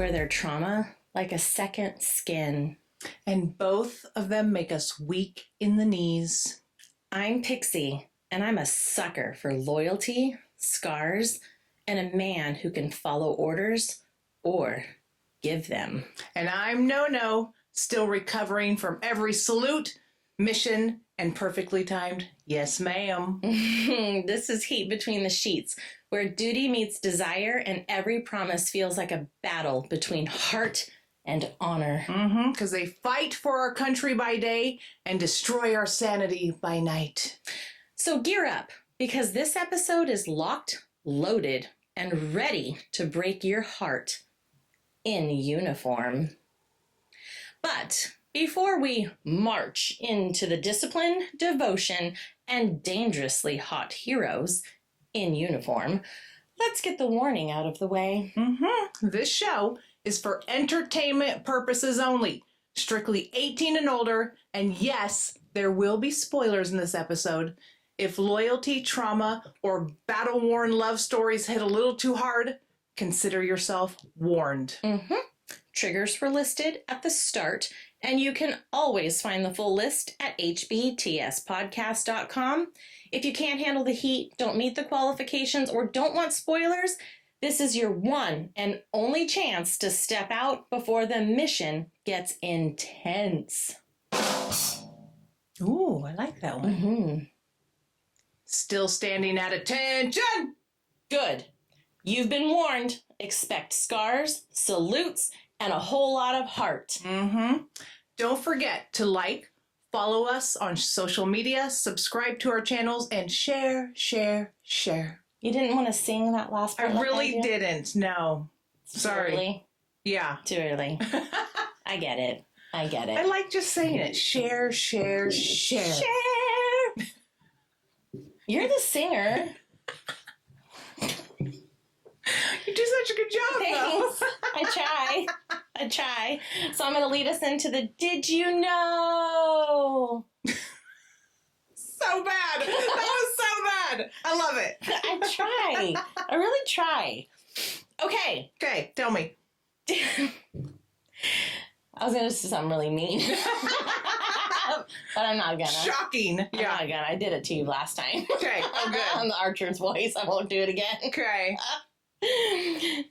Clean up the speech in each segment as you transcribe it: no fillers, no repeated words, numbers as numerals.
wear their trauma like a second skin. And both of them make us weak in the knees. I'm Pixie, and I'm a sucker for loyalty, scars, and a man who can follow orders or give them. And I'm No-No, still recovering from every salute, mission, and perfectly timed yes, ma'am. This is Heat Between the Sheets, where duty meets desire and every promise feels like a battle between heart and honor. Because they fight for our country by day and destroy our sanity by night. So gear up, because this episode is locked, loaded, and ready to break your heart in uniform. But before we march into the discipline, devotion, and dangerously hot heroes in uniform, let's get the warning out of the way. This show is for entertainment purposes only. Strictly 18 and older. And yes, there will be spoilers in this episode. If loyalty, trauma, or battle-worn love stories hit a little too hard, consider yourself warned. Triggers were listed at the start, and you can always find the full list at hbtspodcast.com. If you can't handle the heat, don't meet the qualifications, or don't want spoilers, this is your one and only chance to step out before the mission gets intense. Ooh, I like that one. Still standing at attention! Good. You've been warned. Expect scars, salutes, and a whole lot of heart. Don't forget to like, follow us on social media, subscribe to our channels, and share. You didn't want to sing that last part? I really didn't. No. Sorry. Too early. Yeah. Too early. I get it. I like just saying it. Share. Share. You're the singer. You do such a good job, Thanks. though. I try. So I'm going to lead us into the Did You Know? So bad. That was so bad. I love it. I try. I really try. Okay, tell me. I was going to say something really mean. But I'm not gonna. Shocking. I'm not gonna. I did it to you last time. Okay. Oh, good. On the Archer's voice. I won't do it again. Okay.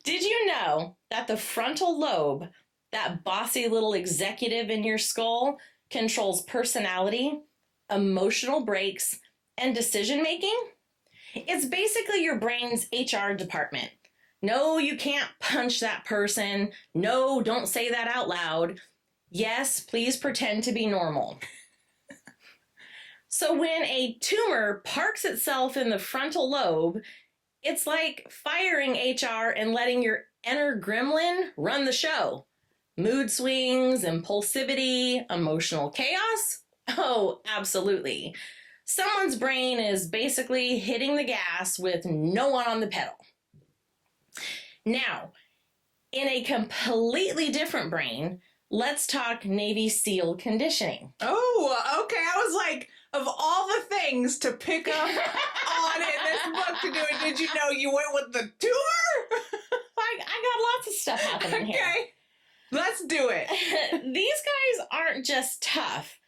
Did you know that the frontal lobe, that bossy little executive in your skull, controls personality, emotional breaks, and decision making? It's basically your brain's HR department. No, you can't punch that person. No, don't say that out loud. Yes, please pretend to be normal. So when a tumor parks itself in the frontal lobe, it's like firing HR and letting your inner gremlin run the show. Mood swings, impulsivity, emotional chaos? Oh, absolutely. Someone's brain is basically hitting the gas with no one on the pedal. Now, in a completely different brain, let's talk Navy SEAL conditioning. Oh, okay. I was like, of all the things to pick up on in this book to do it, did you know you went with the tumor? I got lots of stuff happening here. Okay, let's do it. These guys aren't just tough.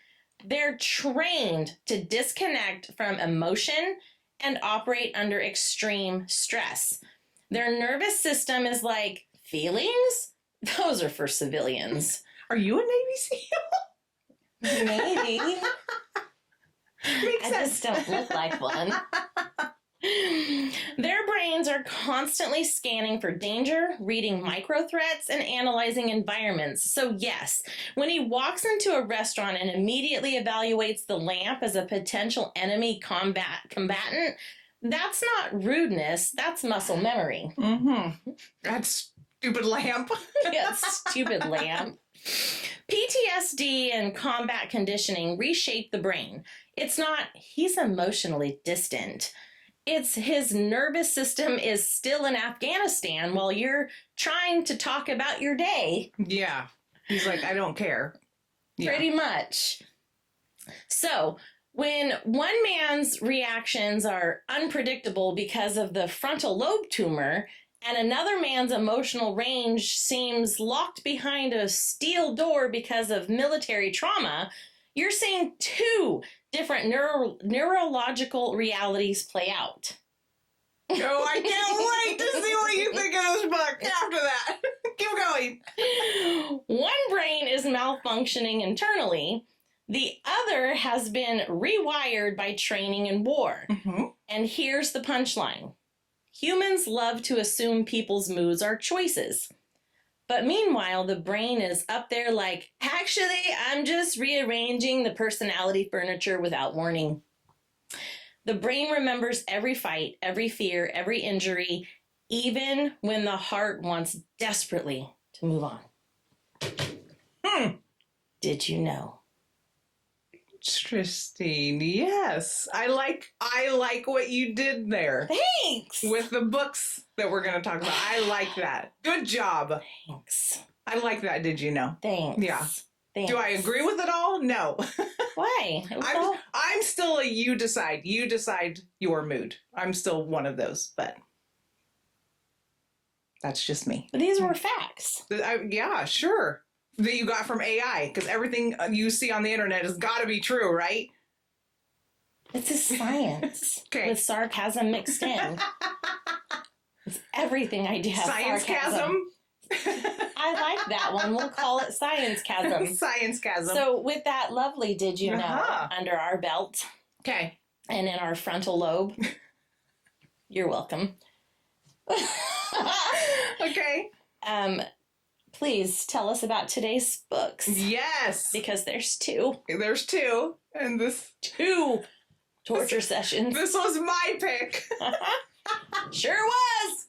They're trained to disconnect from emotion and operate under extreme stress. Their nervous system is like, feelings? Those are for civilians. Are you a Navy SEAL? Maybe. Makes I sense. just don't look like one. Their brains are constantly scanning for danger, reading micro threats, and analyzing environments. So yes, when he walks into a restaurant and immediately evaluates the lamp as a potential enemy combatant, that's not rudeness, that's muscle memory. That's stupid lamp. Yeah, stupid lamp. PTSD and combat conditioning reshape the brain. It's not, he's emotionally distant. It's his nervous system is still in Afghanistan while you're trying to talk about your day. Yeah. He's like, I don't care. Yeah. Pretty much. So, when one man's reactions are unpredictable because of the frontal lobe tumor, and another man's emotional range seems locked behind a steel door because of military trauma, you're seeing two different neurological realities play out. Oh, I can't wait to see what you think of this book after that. Keep going. One brain is malfunctioning internally. The other has been rewired by training in war. Mm-hmm. And here's the punchline. Humans love to assume people's moods are choices. But meanwhile, the brain is up there like, actually, I'm just rearranging the personality furniture without warning. The brain remembers every fight, every fear, every injury, even when the heart wants desperately to move on. Did you know? Interesting. Yes. I like what you did there. Thanks. With the books that we're going to talk about. I like that. Good job. Thanks. I like that. Did you know? Thanks. Yeah. Thanks. Do I agree with it all? No. Why? I'm still a you decide. You decide your mood. I'm still one of those, but that's just me. But these were facts. Yeah, sure. That you got from AI, because everything you see on the internet has got to be true, right? It's a science Okay. with sarcasm mixed in. It's everything I do has sarcasm. I like that one. We'll call it science-casm. Science-casm. So with that lovely did you know Uh-huh. under our belt Okay. and in our frontal lobe, you're welcome. Okay. Please tell us about today's books. Yes. Because there's two. There's two. And Two torture sessions. this was my pick. Sure was.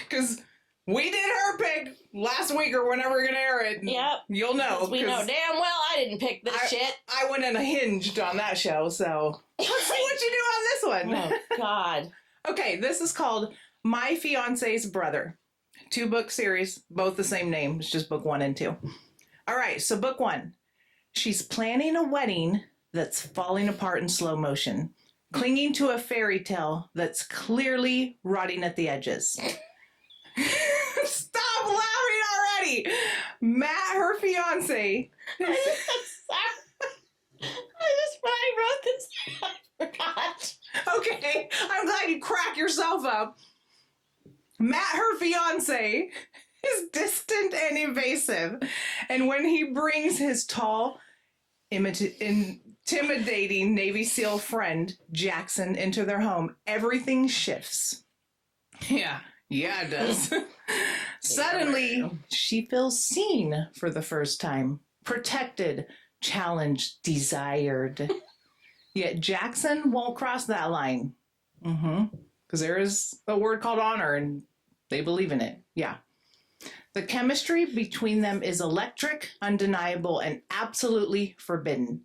Because we did her pick last week or whenever we're going to air it. Yep. You'll know. 'Cause we know damn well I didn't pick this shit. I went and hinged on that show, so let's see what you do on this one. Oh, God. Okay, this is called My Fiance's Brother. 2-book series, both the same name. It's just book 1 and 2. All right, so book 1. She's planning a wedding that's falling apart in slow motion, clinging to a fairy tale that's clearly rotting at the edges. Stop laughing already! Matt, her fiance. When I wrote this, I forgot. Okay, I'm glad you crack yourself up. Matt, her fiance, is distant and evasive. And when he brings his tall, intimidating Navy SEAL friend, Jackson, into their home, everything shifts. Yeah, it does. Suddenly, she feels seen for the first time, protected, challenged, desired. Yet Jackson won't cross that line. Because there is a word called honor, and they believe in it. Yeah. The chemistry between them is electric, undeniable, and absolutely forbidden.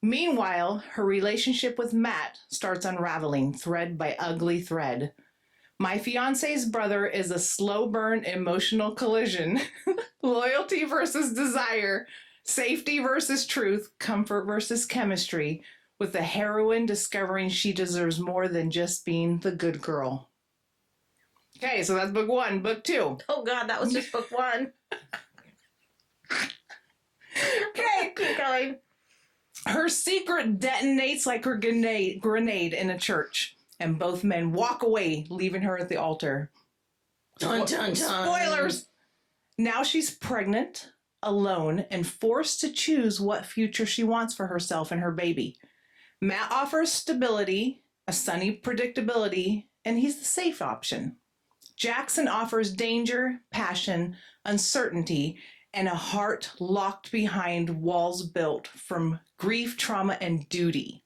Meanwhile, her relationship with Matt starts unraveling thread by ugly thread. My Fiance's Brother is a slow burn emotional collision. Loyalty versus desire, safety versus truth, comfort versus chemistry, with the heroine discovering she deserves more than just being the good girl. Okay, so that's book 1. Book 2. Oh, God, that was just book 1. Okay, keep going. Her secret detonates like her grenade in a church, and both men walk away, leaving her at the altar. Dun, dun, dun. Spoilers! Now she's pregnant, alone, and forced to choose what future she wants for herself and her baby. Matt offers stability, a sunny predictability, and he's the safe option. Jackson offers danger, passion, uncertainty, and a heart locked behind walls built from grief, trauma, and duty.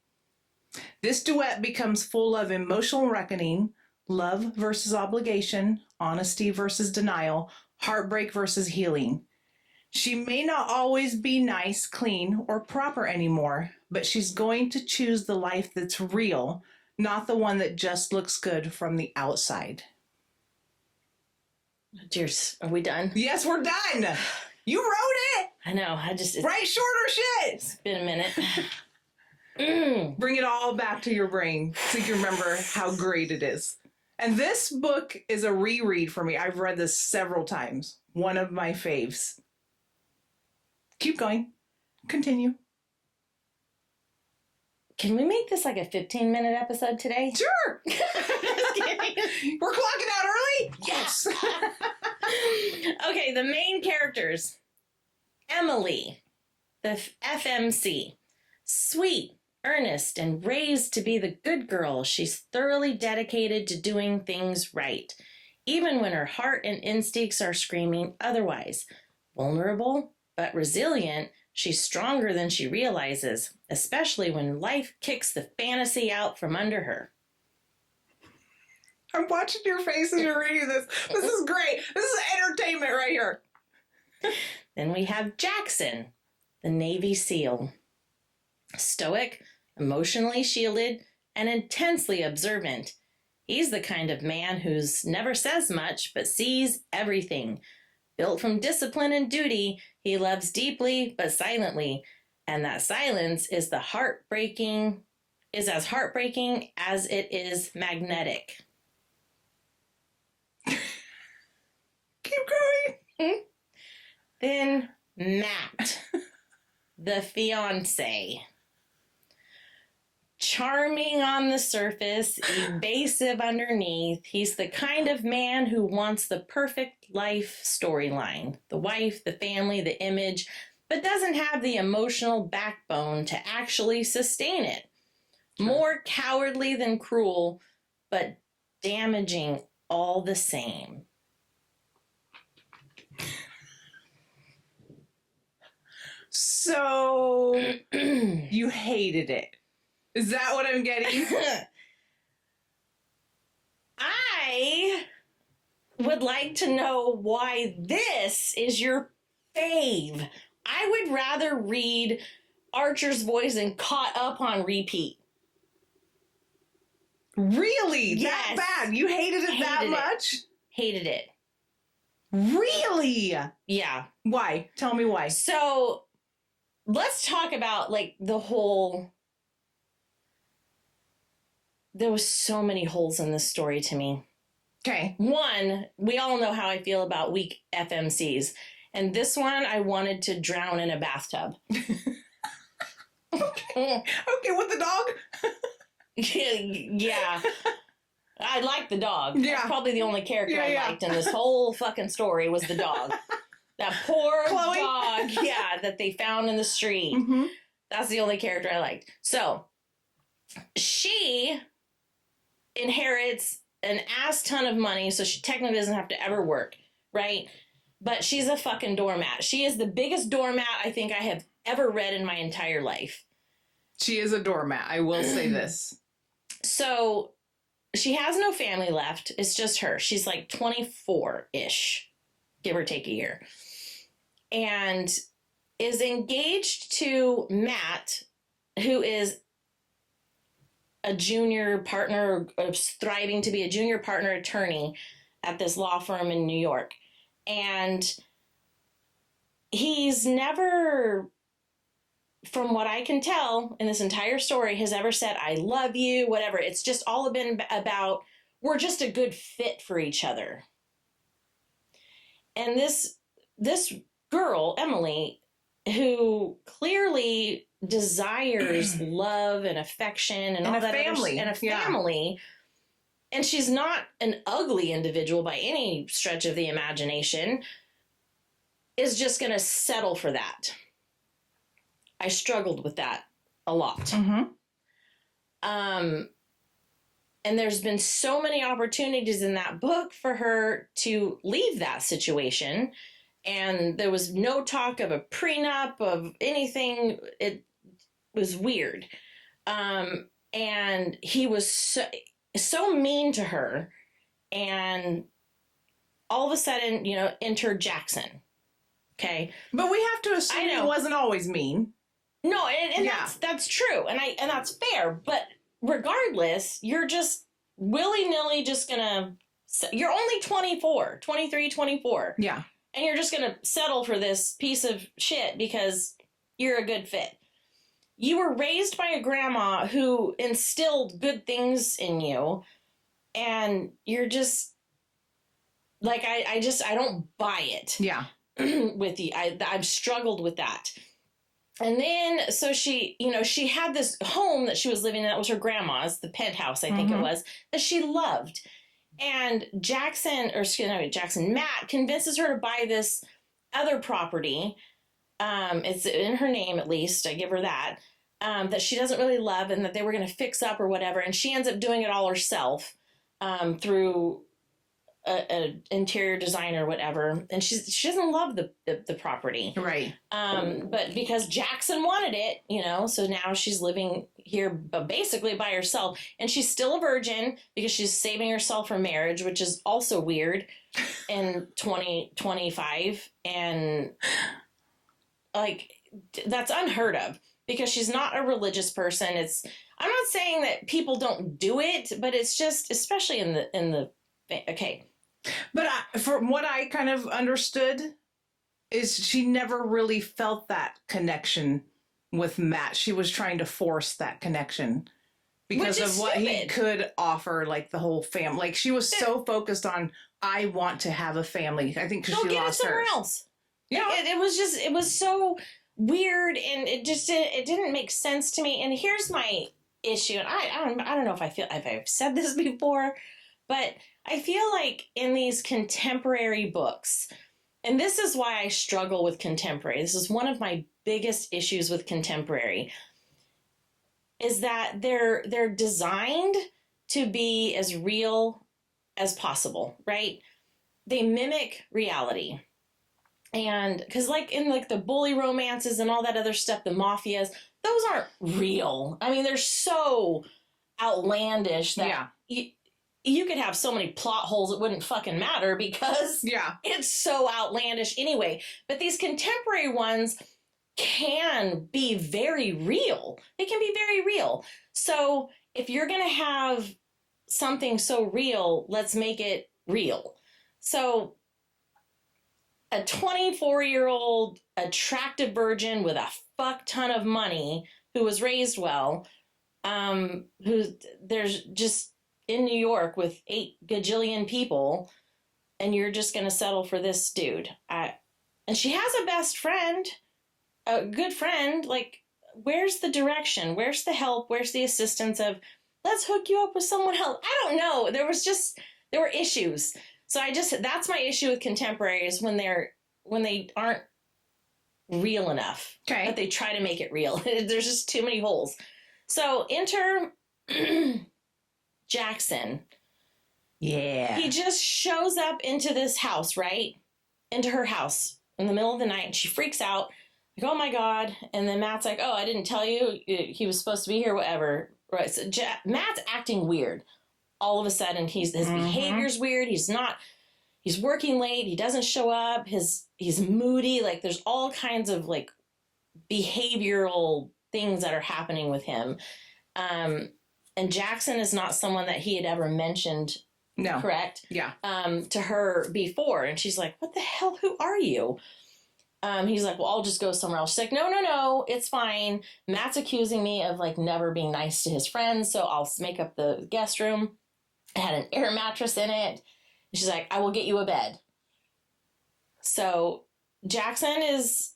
This duet becomes full of emotional reckoning, love versus obligation, honesty versus denial, heartbreak versus healing. She may not always be nice, clean, or proper anymore, but she's going to choose the life that's real, not the one that just looks good from the outside. Cheers. Are we done? Yes, we're done. You wrote it. I know. It's Write shorter shit. been a minute. Bring it all back to your brain so you can remember how great it is. And this book is a reread for me. I've read this several times. One of my faves. Keep going. Continue. Can we make this like a 15-minute episode today? Sure. Just kidding. We're clocking out early? Yes. Okay, the main characters. Emily, the FMC. Sweet, earnest, and raised to be the good girl. She's thoroughly dedicated to doing things right, even when her heart and instincts are screaming otherwise. Vulnerable, but resilient, she's stronger than she realizes, especially when life kicks the fantasy out from under her. I'm watching your face as you're reading this. This is great. This is entertainment right here. Then we have Jackson, the Navy SEAL. Stoic, emotionally shielded, and intensely observant. He's the kind of man who's never says much, but sees everything. Built from discipline and duty, he loves deeply, but silently. And that silence is as heartbreaking as it is magnetic. Keep going. Then Matt, the fiancé. Charming on the surface, evasive underneath, he's the kind of man who wants the perfect life storyline. The wife, the family, the image, but doesn't have the emotional backbone to actually sustain it. More cowardly than cruel, but damaging all the same. So, you hated it. Is that what I'm getting? I would like to know why this is your fave. I would rather read Archer's Voice and Caught Up on repeat. Really? Yes. That bad? You hated it that much? Hated it. Really? Yeah. Why? Tell me why. So let's talk about like the whole... There was so many holes in this story to me. Okay. One, we all know how I feel about weak FMCs. And this one, I wanted to drown in a bathtub. Okay, with the dog? Yeah. I liked the dog. Yeah. That's probably the only character I liked in this whole fucking story was the dog. That poor Chloe? dog, that they found in the street. Mm-hmm. That's the only character I liked. So, she inherits an ass ton of money, so she technically doesn't have to ever work, right? But she's a fucking doormat. She is the biggest doormat I think I have ever read in my entire life. She is a doormat, I will say this. So, she has no family left. It's just her. She's like 24-ish, give or take a year. And is engaged to Matt, who is a junior partner, thriving to be a junior partner attorney at this law firm in New York. And he's never, from what I can tell in this entire story, has ever said, I love you, whatever. It's just all been about, we're just a good fit for each other. And this girl, Emily, who clearly desires love and affection and all that family. And a family. And she's not an ugly individual by any stretch of the imagination, is just going to settle for that. I struggled with that a lot. Mm-hmm. And there's been so many opportunities in that book for her to leave that situation. And there was no talk of a prenup, of anything. It was weird. And he was so mean to her. And all of a sudden, enter Jackson. Okay. But we have to assume he wasn't always mean. No, and that's true. And that's fair. But regardless, you're just willy-nilly just gonna, you're only 23, 24. Yeah. And you're just gonna settle for this piece of shit because you're a good fit. You were raised by a grandma who instilled good things in you, And you're just like, I don't buy it. Yeah. With you. I've struggled with that. And then, so she, she had this home that she was living in that was her grandma's, the penthouse, I think it was, that she loved. And Matt convinces her to buy this other property. It's in her name, at least. I give her that. That she doesn't really love and that they were going to fix up or whatever. And she ends up doing it all herself through an interior designer or whatever. And she doesn't love the property. Right. But because Jackson wanted it, so now she's living here but basically by herself. And she's still a virgin because she's saving herself for marriage, which is also weird in 2025. And like, that's unheard of because she's not a religious person. I'm not saying that people don't do it, but it's just, especially in the okay. But from what I kind of understood is she never really felt that connection with Matt. She was trying to force that connection because of what he could offer, like the whole family. Like she was so focused on, I want to have a family. I think because she lost somewhere hers. else. Yeah, it was so weird, and it didn't make sense to me. And here's my issue, and I don't know if I've said this before, but I feel like in these contemporary books, and this is why I struggle with contemporary. This is one of my biggest issues with contemporary, is that they're designed to be as real as possible, right? They mimic reality. And because like in like the bully romances and all that other stuff, the mafias, those aren't real. I mean, they're so outlandish that you could have so many plot holes it wouldn't fucking matter because it's so outlandish anyway. But these contemporary ones can be very real. They can be very real. So if you're going to have something so real, let's make it real. So a 24-year-old attractive virgin with a fuck ton of money who was raised well, who there's just in New York with 8 gajillion people, and you're just going to settle for this dude. And she has a best friend, a good friend. Like, where's the direction? Where's the help? Where's the assistance of, let's hook you up with someone else? I don't know. There were issues. So that's my issue with contemporaries when they aren't real enough. Okay. But they try to make it real. There's just too many holes. So enter Jackson. Yeah. He just shows up into this house, right? Into her house in the middle of the night. And she freaks out. Like, oh my God. And then Matt's like, oh, I didn't tell you. He was supposed to be here, whatever. Right. So Matt's acting weird. All of a sudden, his behavior's weird. He's working late. He doesn't show up. He's moody. Like, there's all kinds of like behavioral things that are happening with him. And Jackson is not someone that he had ever mentioned. No. Correct? Yeah. To her before. And she's like, what the hell? Who are you? He's like, well, I'll just go somewhere else. She's like, no, it's fine. Matt's accusing me of like never being nice to his friends. So I'll make up the guest room. It had an air mattress in it. She's like, I will get you a bed. So Jackson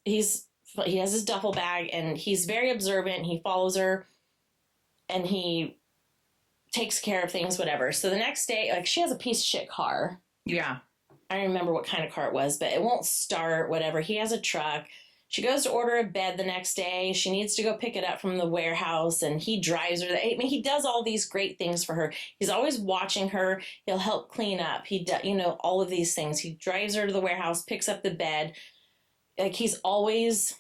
he has his duffel bag and he's very observant. He follows her and he takes care of things, whatever. So the next day, like, she has a piece of shit car. Yeah. I don't remember what kind of car it was, but it won't start, whatever. He has a truck. She goes to order a bed the next day. She needs to go pick it up from the warehouse, and he drives her. I mean, he does all these great things for her. He's always watching her. He'll help clean up. He does, all of these things. He drives her to the warehouse, picks up the bed. Like, he's always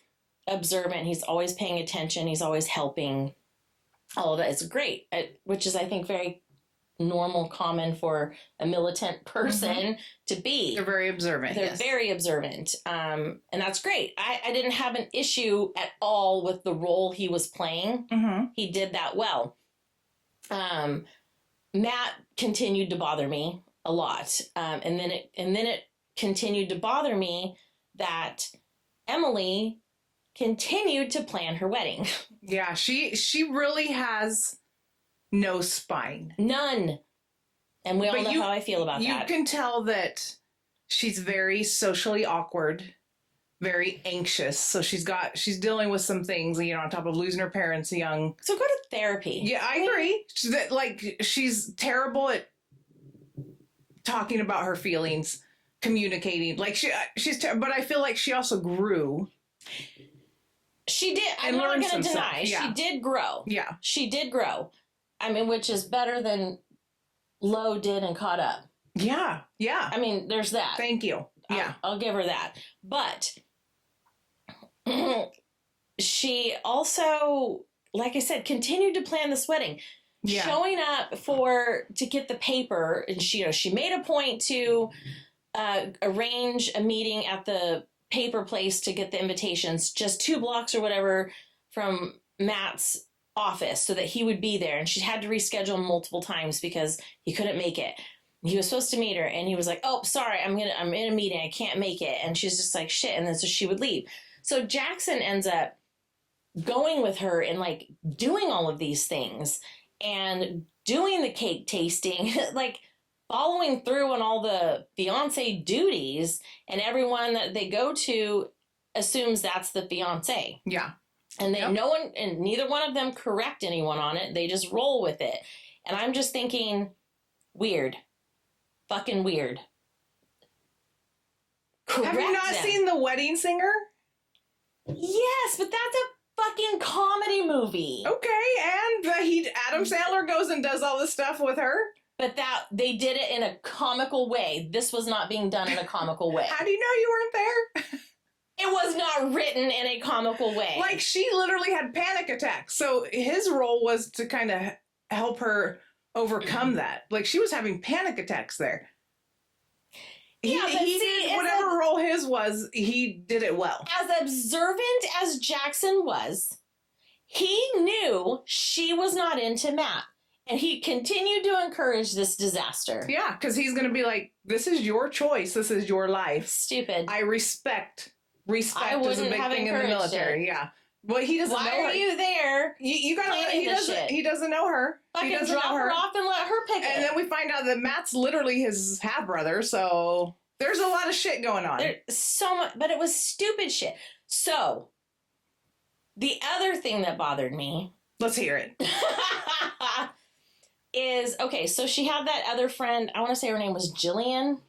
observant. He's always paying attention. He's always helping. All of that is great, which is, I think, very normal, common for a militant person to be. They're very observant. They're very observant. And that's great. I didn't have an issue at all with the role he was playing. He did that well. Matt continued to bother me a lot. And then it continued to bother me that Emily continued to plan her wedding. Yeah, she really has no spine. None. And we all But know how I feel about you that. can tell that she's very socially awkward, very anxious. So she's dealing with some things, on top of losing her parents young. So go to therapy. Yeah, I agree. She's terrible at talking about her feelings, communicating. But I feel like she also grew. She did. I'm And not learned going some to stuff. deny. Yeah. She did grow. Yeah. She did grow. I mean, which is better than Lo did and Caught Up. Yeah. Yeah. I mean, there's that. Thank you. Yeah. I'll give her that. But she also, like I said, continued to plan this wedding. Yeah. Showing up to get the paper, and she made a point to arrange a meeting at the paper place to get the invitations, just 2 blocks or whatever from Matt's office, so that he would be there. And she had to reschedule multiple times because he couldn't make it. He was supposed to meet her, and he was like, "Oh, sorry, I'm in a meeting, I can't make it." And she's just like, "Shit," and then so she would leave. So Jackson ends up going with her and like doing all of these things and doing the cake tasting, like following through on all the fiance duties, and everyone that they go to assumes that's the fiance. Yeah. And neither one of them correct anyone on it. They just roll with it. And I'm just thinking, weird. Fucking weird. Correct Have you not them. seen The Wedding Singer? Yes, but that's a fucking comedy movie. Okay, and Adam Sandler goes and does all this stuff with her. But that they did it in a comical way. This was not being done in a comical way. How do you know you weren't there? It was not written in a comical way. Like, she literally had panic attacks. So his role was to kind of help her overcome that. Like, she was having panic attacks there. He did whatever role his was, he did it well. As observant as Jackson was, he knew she was not into Matt. And he continued to encourage this disaster. Yeah, because he's going to be like, this is your choice. This is your life. Stupid. I respect. Respect I is a big thing in the military. It. Yeah. Well, he doesn't know her. Why are you there? You gotta. He doesn't know her. Fucking he doesn't drop know her off and let her pick it. And then we find out that Matt's literally his half brother. So there's a lot of shit going on. There's so much, but it was stupid shit. So the other thing that bothered me. Let's hear it. Is okay. So she had that other friend. I want to say her name was Jillian.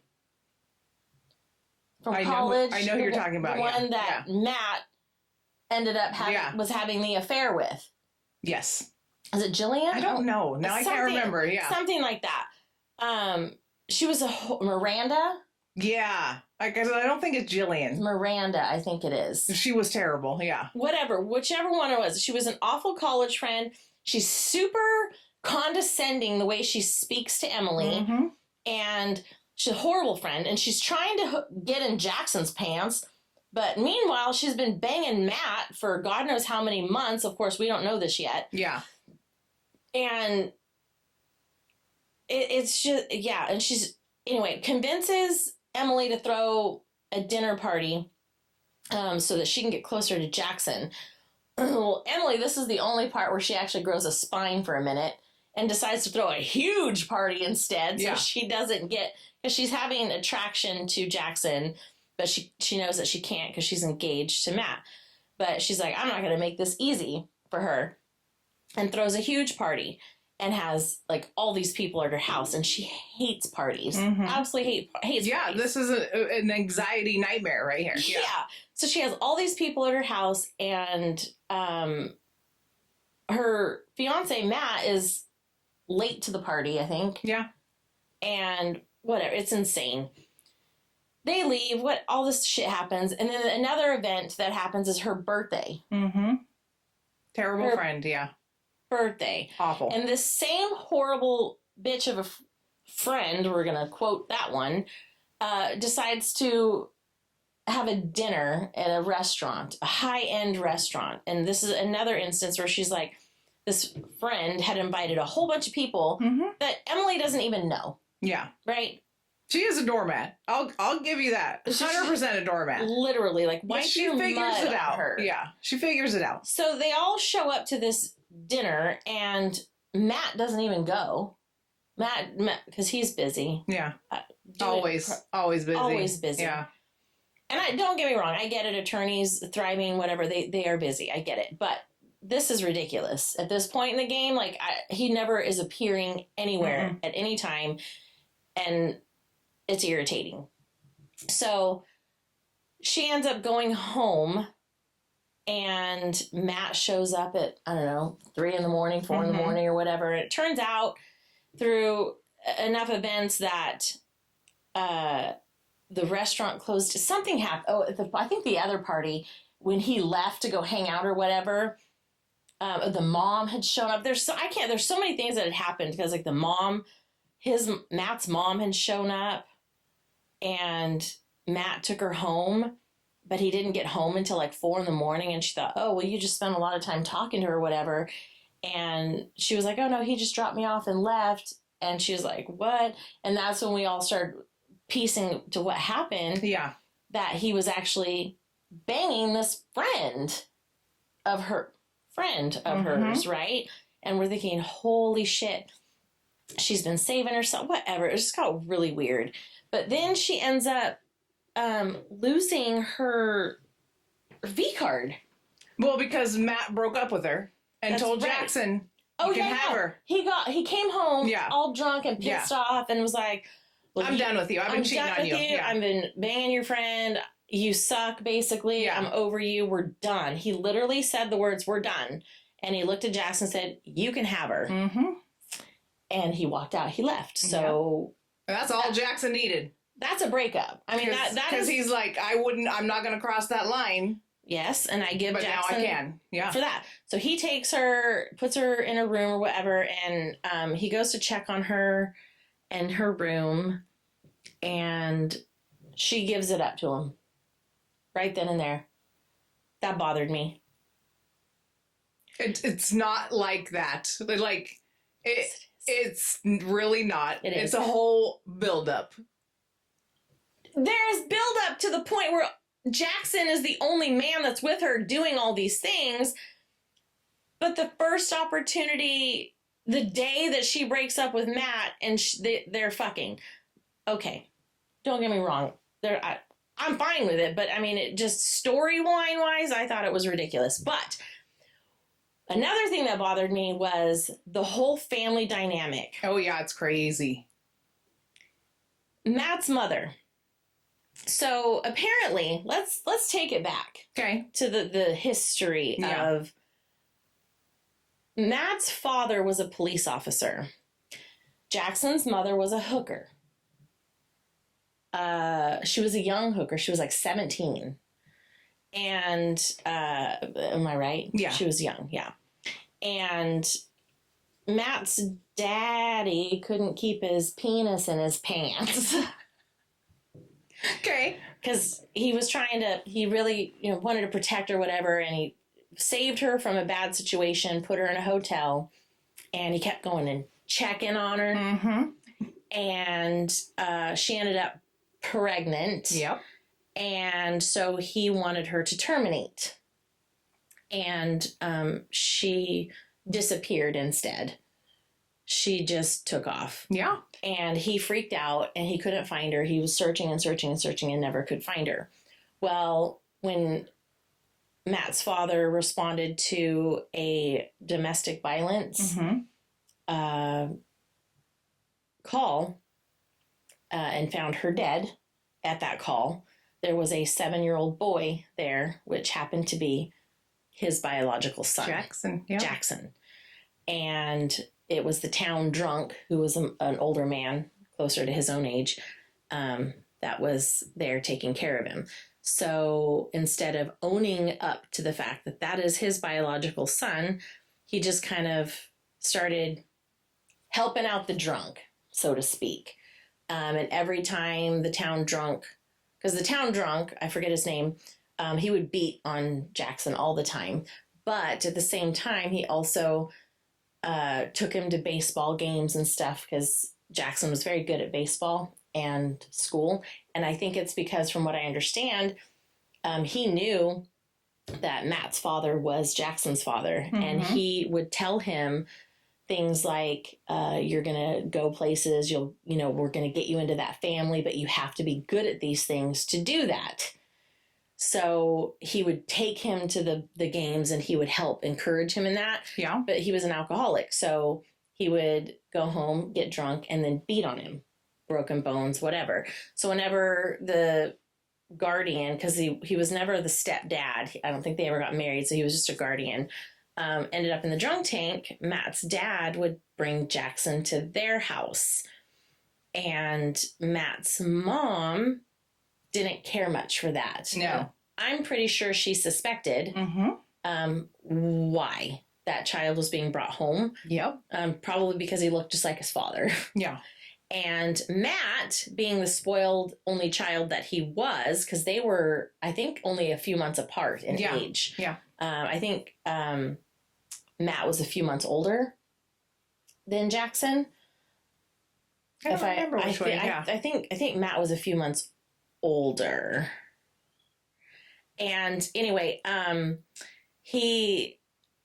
From college. I know who you're talking about. The one that Matt ended up was having the affair with. Yes. Is it Jillian? I don't know. Now I can't remember. Yeah. Something like that. She was Miranda. Yeah. I don't think it's Jillian. Miranda, I think it is. She was terrible. Yeah. Whatever. Whichever one it was. She was an awful college friend. She's super condescending the way she speaks to Emily. Mm-hmm. And she's a horrible friend, and she's trying to get in Jackson's pants. But meanwhile, she's been banging Matt for God knows how many months. Of course, we don't know this yet. Yeah. And it's just, yeah. And anyway, convinces Emily to throw a dinner party so that she can get closer to Jackson. Well, Emily, this is the only part where she actually grows a spine for a minute and decides to throw a huge party instead. So she doesn't get... Because she's having attraction to Jackson, but she knows that she can't because she's engaged to Matt. But she's like, I'm not going to make this easy for her. And throws a huge party and has like all these people at her house. And she hates parties. Mm-hmm. Absolutely hates parties. Yeah, this is an anxiety nightmare right here. Yeah. So she has all these people at her house, and her fiance, Matt, is late to the party, I think. Yeah. And... whatever, it's insane. They leave, all this shit happens, and then another event that happens is her birthday. Mm-hmm. Terrible friend, yeah. Birthday. Awful. And this same horrible bitch of a friend, we're going to quote that one, decides to have a dinner at a restaurant, a high-end restaurant. And this is another instance where she's like, this friend had invited a whole bunch of people that Emily doesn't even know. Yeah. Right? She is a doormat. I'll give you that. 100% a doormat. Literally, like, why she figures it out. Her? Yeah, she figures it out. So they all show up to this dinner, and Matt doesn't even go. Matt, because he's busy. Yeah. Doing- Always busy. Always busy. Yeah. And don't get me wrong, I get it. Attorneys thriving, whatever, they are busy. I get it. But this is ridiculous. At this point in the game, like, he never is appearing anywhere at any time. And it's irritating. So she ends up going home, and Matt shows up at, I don't know, 3 in the morning, 4 in the morning or whatever. And it turns out through enough events that the restaurant closed. Something happened. I think the other party, when he left to go hang out or whatever, the mom had shown up. There's so many things that had happened because, like, Matt's mom had shown up, and Matt took her home, but he didn't get home until like 4 in the morning. And she thought, oh, well, you just spent a lot of time talking to her or whatever. And she was like, oh no, he just dropped me off and left. And she was like, what? And that's when we all started piecing to what happened. Yeah. That he was actually banging this friend of hers, right? And we're thinking, holy shit, she's been saving herself, whatever. It just got really weird. But then she ends up losing her V card. Well, because Matt broke up with her and That's told right. Jackson, you can have her. He came home all drunk and pissed off and was like, well, I'm done with you. I've been cheating on you. Yeah. I've been banging your friend. You suck, basically. Yeah. I'm over you. We're done. He literally said the words, we're done. And he looked at Jackson and said, you can have her. Mm-hmm. And he walked out. He left. So that's all Jackson needed. That's a breakup. I mean, that is... Because he's like, I'm not going to cross that line. Yes, and I give Jackson... But now I can. Yeah. For that. So he takes her, puts her in a room or whatever, and he goes to check on her in her room, and she gives it up to him. Right then and there. That bothered me. It's not like that. Like, it's really not. It's a whole buildup. There's buildup to the point where Jackson is the only man that's with her doing all these things. But the first opportunity, the day that she breaks up with Matt and they're fucking. Okay. Don't get me wrong. I'm fine with it. But I mean, it just storyline wise, I thought it was ridiculous. But another thing that bothered me was the whole family dynamic. Oh yeah, it's crazy. Matt's mother. So apparently, let's take it back. Okay. To the history of Matt's father was a police officer. Jackson's mother was a hooker. She was a young hooker. She was like 17. And am I right? Yeah. She was young, yeah. And Matt's daddy couldn't keep his penis in his pants. Okay. Because he really, wanted to protect her, whatever, and he saved her from a bad situation, put her in a hotel, and he kept going and checking on her. Mm-hmm. And she ended up pregnant. Yep. And so he wanted her to terminate. And she disappeared instead. She just took off. Yeah. And he freaked out and he couldn't find her. He was searching and searching and searching and never could find her. Well, when Matt's father responded to a domestic violence call and found her dead at that call, there was a 7-year-old boy there, which happened to be his biological son. Jackson. Yeah. Jackson. And it was the town drunk, who was an older man, closer to his own age, that was there taking care of him. So instead of owning up to the fact that that is his biological son, he just kind of started helping out the drunk, so to speak. And every time the town drunk, because the town drunk, I forget his name, he would beat on Jackson all the time. But at the same time, he also took him to baseball games and stuff because Jackson was very good at baseball and school. And I think it's because, from what I understand, he knew that Matt's father was Jackson's father. Mm-hmm. And he would tell him things like you're going to go places, we're going to get you into that family, but you have to be good at these things to do that. So he would take him to the games and he would help encourage him in that. Yeah. But he was an alcoholic. So he would go home, get drunk, and then beat on him. Broken bones, whatever. So whenever the guardian, because he was never the stepdad. I don't think they ever got married. So he was just a guardian. Ended up in the drunk tank. Matt's dad would bring Jackson to their house. And Matt's mom didn't care much for that. No. I'm pretty sure she suspected why that child was being brought home. Yep. Probably because he looked just like his father. Yeah. And Matt, being the spoiled only child that he was, because they were, I think, only a few months apart in age. Yeah. I think Matt was a few months older than Jackson. I don't remember which one. Yeah. I think Matt was a few months older. And anyway, he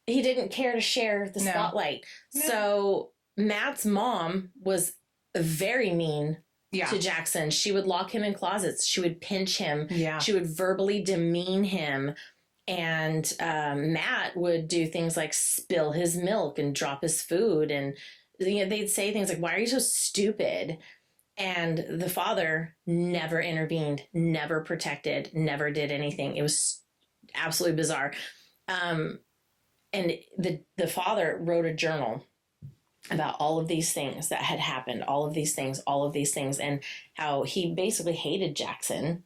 didn't care to share the spotlight. No. So Matt's mom was very mean to Jackson. She would lock him in closets. She would pinch him. Yeah. She would verbally demean him. And Matt would do things like spill his milk and drop his food. And they'd say things like, "Why are you so stupid?" And the father never intervened, never protected, never did anything. It was absolutely bizarre. And the father wrote a journal about all of these things that had happened, all of these things, and how he basically hated Jackson.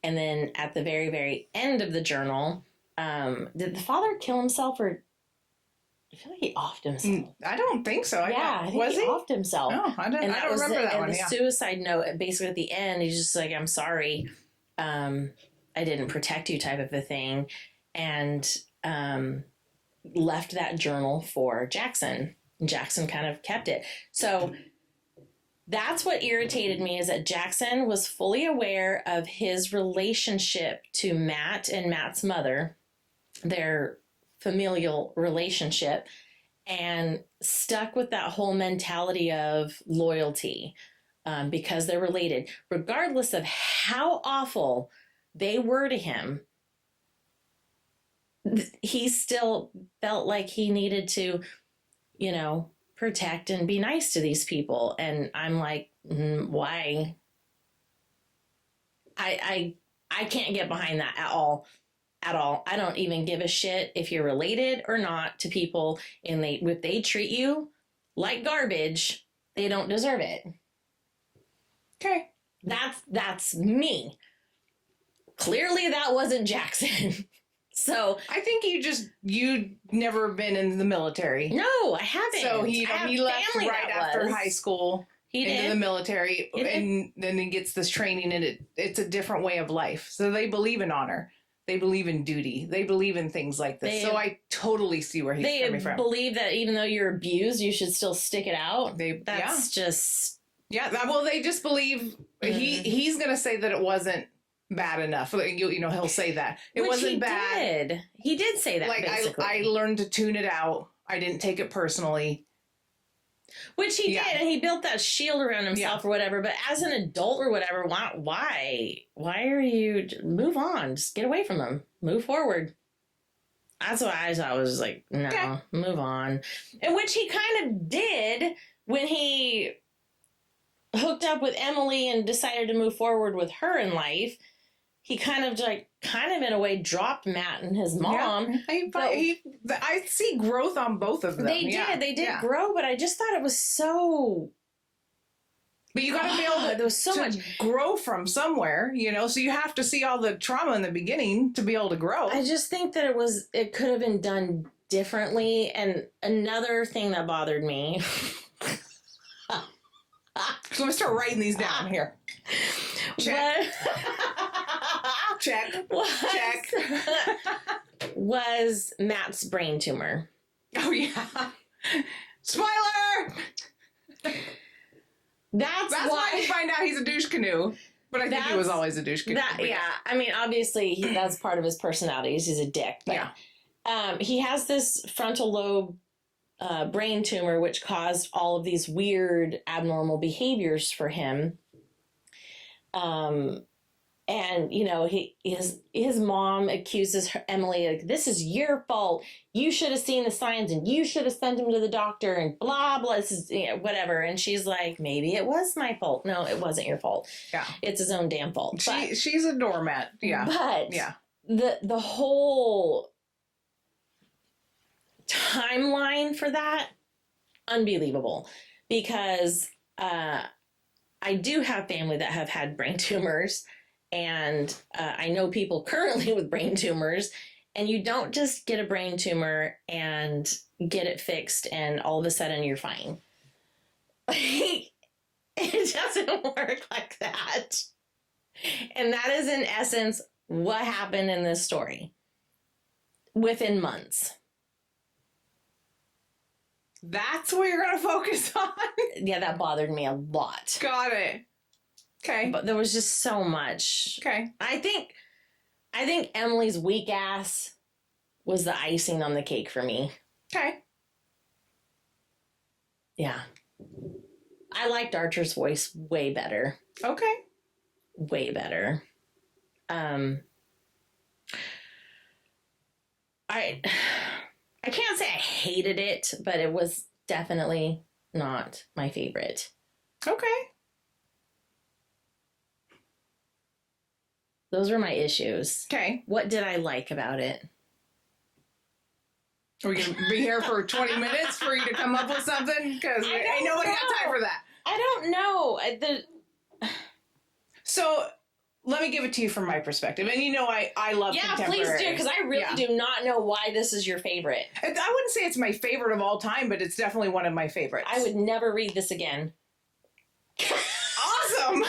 And then at the very, very end of the journal, did the father kill himself, or I feel like he offed himself? I don't think so. I think he offed himself. No, I don't remember that one. And the suicide note, basically at the end, he's just like, "I'm sorry, I didn't protect you," type of a thing, and left that journal for Jackson. Jackson kind of kept it. So that's what irritated me, is that Jackson was fully aware of his relationship to Matt and Matt's mother, their familial relationship, and stuck with that whole mentality of loyalty because they're related. Regardless of how awful they were to him, he still felt like he needed to, protect and be nice to these people. And I'm like, why? I can't get behind that at all. I don't even give a shit if you're related or not to people, and if they treat you like garbage, they don't deserve it. Okay. That's me. Clearly that wasn't Jackson. So I think you'd never been in the military. No, I haven't. So he left right after high school into the military, and then he gets this training, and it's a different way of life. So they believe in honor. They believe in duty. They believe in things like this. So I totally see where he's coming from. They believe that even though you're abused, you should still stick it out. That's just... Yeah, well, they just believe... He's going to say that it wasn't bad enough. He'll say that. It wasn't bad. He did say that, basically. I learned to tune it out. I didn't take it personally. Which he did, and he built that shield around himself or whatever. But as an adult or whatever, why are you... Move on. Just get away from him. Move forward. That's what I thought. Was like, no, move on. And which he kind of did when he hooked up with Emily and decided to move forward with her in life. He kind of in a way dropped Matt and his mom. Yeah. I see growth on both of them. They did grow, but I just thought it was so... But you got to be able to, there was so much grow from somewhere, so you have to see all the trauma in the beginning to be able to grow. I just think that it could have been done differently. And another thing that bothered me... So I'm going to start writing these down here. Check. Check. Was Matt's brain tumor. Oh, yeah. Spoiler! That's why you find out he's a douche canoe. But I think he was always a douche canoe. I mean, obviously, that's part of his personality. He's a dick. But, he has this frontal lobe brain tumor, which caused all of these weird, abnormal behaviors for him. And his mom accuses Emily, like, this is your fault. You should have seen the signs, and you should have sent him to the doctor, and blah blah. This is whatever. And she's like, maybe it was my fault. No, it wasn't your fault. Yeah, it's his own damn fault. She's a doormat. Yeah, but yeah, the whole timeline for that, unbelievable, because I do have family that have had brain tumors, and I know people currently with brain tumors, and you don't just get a brain tumor and get it fixed and all of a sudden you're fine. It doesn't work like that. And that is in essence what happened in this story within months. That's what you're going to focus on? Yeah, that bothered me a lot. Got it. Okay. But there was just so much. Okay. I think Emily's weak ass was the icing on the cake for me. Okay. Yeah. I liked Archer's voice way better. Okay. Way better. I can't say I hated it, but it was definitely not my favorite. Okay. Those were my issues. Okay. What did I like about it? Are we going to be here for 20 minutes for you to come up with something? Because ain't nobody got time for that. I don't know. So let me give it to you from my perspective. And I love contemporary. Yeah, please do, because I really do not know why this is your favorite. I wouldn't say it's my favorite of all time, but it's definitely one of my favorites. I would never read this again. Awesome!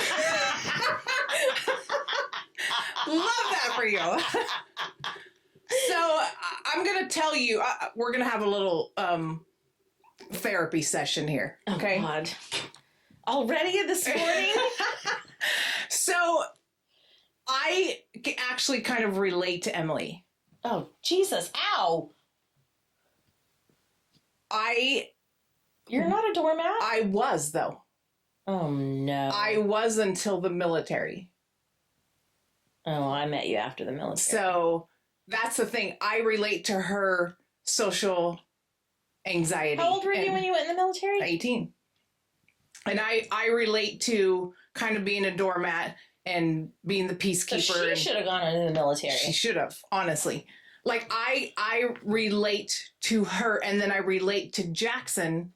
Love that for you. So I'm going to tell you, we're going to have a little therapy session here. Okay? Oh, God. Already this morning? So I actually kind of relate to Emily. Oh, Jesus. Ow. You're not a doormat? I was, though. Oh, no. I was until the military. Oh, I met you after the military. So that's the thing. I relate to her social anxiety. How old were you when you went in the military? 18. And I relate to kind of being a doormat and being the peacekeeper. So she should have gone into the military. She should have, honestly. Like, I relate to her, and then I relate to Jackson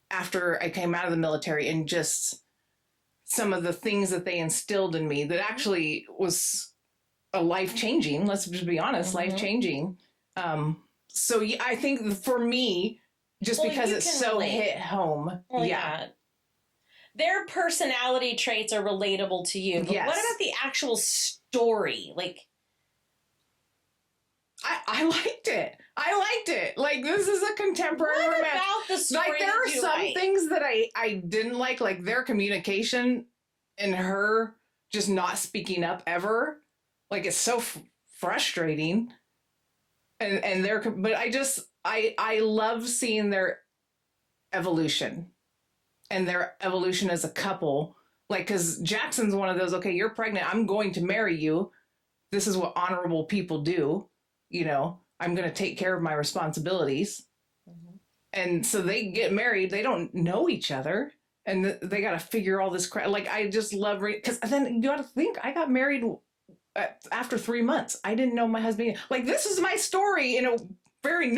after I came out of the military, and just some of the things that they instilled in me that actually was a life-changing, let's just be honest, life-changing. So yeah, I think for me, just because it's so hit home. Well, yeah. Their personality traits are relatable to you. But yes. What about the actual story? Like, I liked it. Like, this is a contemporary what romance. about the story? Like, there are some things that I didn't like their communication and her just not speaking up ever. Like, it's so frustrating. And but I love seeing their evolution and their evolution as a couple. Like, because Jackson's one of those, okay, you're pregnant, I'm going to marry you. This is what honorable people do. I'm going to take care of my responsibilities. Mm-hmm. And so they get married. They don't know each other. And they got to figure all this crap. Like, I just love because then you got to think, I got married after 3 months. I didn't know my husband. Like, this is my story in a very